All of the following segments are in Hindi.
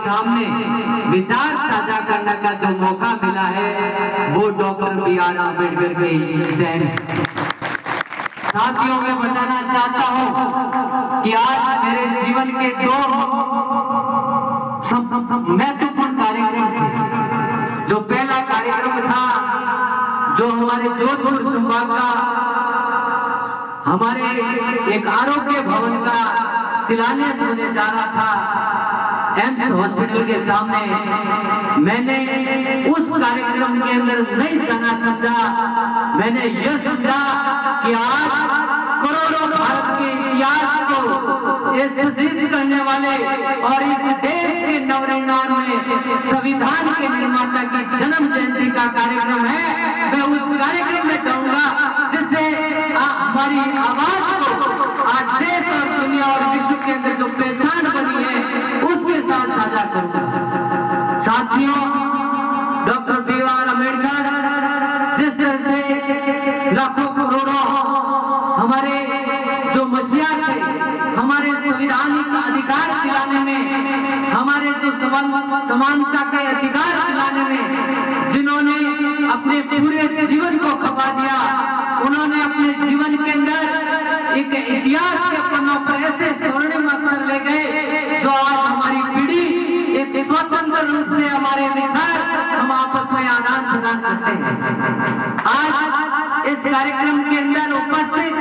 सामने विचार साझा करने का जो मौका मिला है वो डॉक्टर बी.आर. अम्बेडकर के देन। साथियों, मैं बताना चाहता हूं कि आज मेरे जीवन के दो महत्वपूर्ण कार्यक्रम थे। जो पहला कार्यक्रम था जो हमारे जोधपुर संभाग का हमारे एक आरोग्य भवन का शिलान्यास होने जा रहा था एम्स हॉस्पिटल के सामने। मैंने उस कार्यक्रम के अंदर नहीं जाना समझा, मैंने यह समझा कि आज करोड़ों भारत के इतिहास को सजीव करने वाले और इस देश के नवनिर्माण में संविधान के निर्माता की जन्म जयंती का कार्यक्रम है। मैं उस कार्यक्रम में जाऊंगा जिससे हमारी आवाज को आज देश और दुनिया और विश्व के अंदर जो पहचान बनी है उसके साथ साझा करूंगा। साथियों, डॉक्टर बी.आर. अम्बेडकर जिस तरह से लाखों करोड़ों हमारे जो मसीहा थे, हमारे संवैधानिक अधिकार दिलाने में, हमारे जो समानता के अधिकार दिलाने में जिन्होंने अपने पूरे जीवन को खपा दिया, उन्होंने अपने जीवन के अंदर एक इतिहास के पन्नों पर ऐसे स्वर्णिम अक्षर ले गए जो आज हमारी पीढ़ी एक स्वतंत्र रूप से हमारे विचार हम आपस में आदान प्रदान करते हैं। आज इस कार्यक्रम के अंदर उपस्थित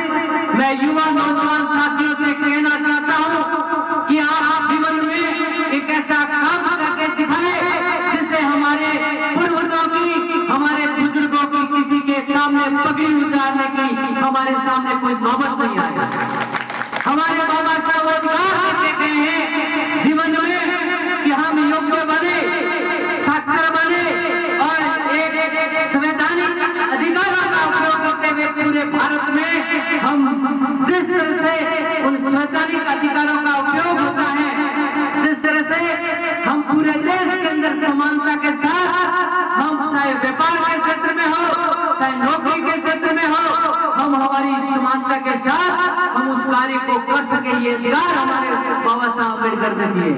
मैं युवा नौजवान साथियों से कहना चाहता हूं कि आप जीवन में एक ऐसा काम करके दिखाएं जिससे हमारे पूर्वजों की, हमारे बुजुर्गों की किसी के सामने पगड़ी उतारने की हमारे सामने कोई नौबत नहीं आएगा। हमारे बाबा साहब कहते गए हैं जीवन में कि हम योग्य बने, साक्षर बने और एक संवैधानिक अधिकारों का उपयोग करते हुए पूरे भारत में हम जिस तरह से उन संवैधानिक अधिकारों का उपयोग होता है, जिस तरह से हम पूरे देश के अंदर समानता के साथ हम चाहे व्यापार के क्षेत्र में हो, चाहे नौकरी के क्षेत्र में हो, हम हमारी समानता के साथ हम उस कार्य को कर सके, ये अधिकार हमारे बाबा साहब अम्बेडकर ने दिए।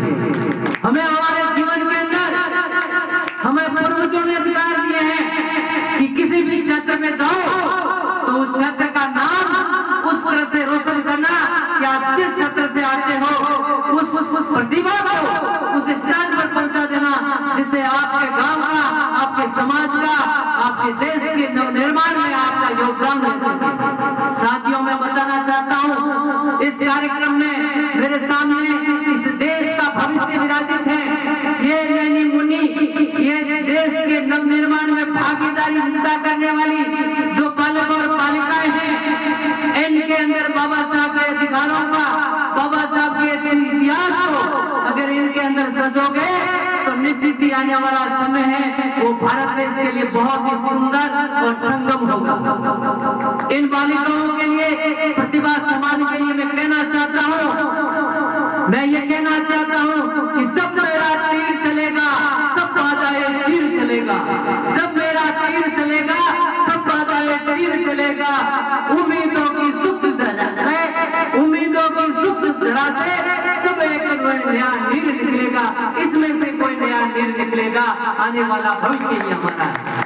हमें हमारे जीवन के अंदर हमें पूर्वजों ने अधिकार दिए हैं कि किसी भी क्षेत्र में जाओ तो उस क्षेत्र का नाम उस तरह से रोशन करना कि आप जिस क्षेत्र से आते हो उस प्रतिभा को उस स्थान पर पहुंचा देना जिससे आपके गांव का, आपके समाज का, आपके देश के नवनिर्माण में आपका योगदान हो सके। साथियों, मैं बताना चाहता हूं इस कार्यक्रम में मेरे सामने इस देश का भविष्य विराजित है। ये नैनी मुनि, ये देश के नवनिर्माण में भागीदारी अदा करने वाली जो बालक और बालिकाएं हैं, इनके अंदर बाबा साहब के अधिकारों का, बाबा साहब के इतिहास को अगर इनके अंदर सजोगे तो निश्चित ही आने वाला समय है वो भारत देश के लिए बहुत ही सुंदर और संगम होगा। इन बालिकाओं के लिए, प्रतिभा समाज के लिए मैं कहना चाहता हूँ, मैं ये कहना चाहता हूँ कि जब मेरा तीर चलेगा सब बाधाएं चीर चलेगा, जब मेरा तीर चलेगा सब बाधाएं चीर चलेगा। उम्मीदों की सुख धरा से, उम्मीदों की सुख धरा से तब एक नया नीर निकलेगा, इसमें से कोई नया नीर निकलेगा। आने वाला भविष्य ही हमारा है।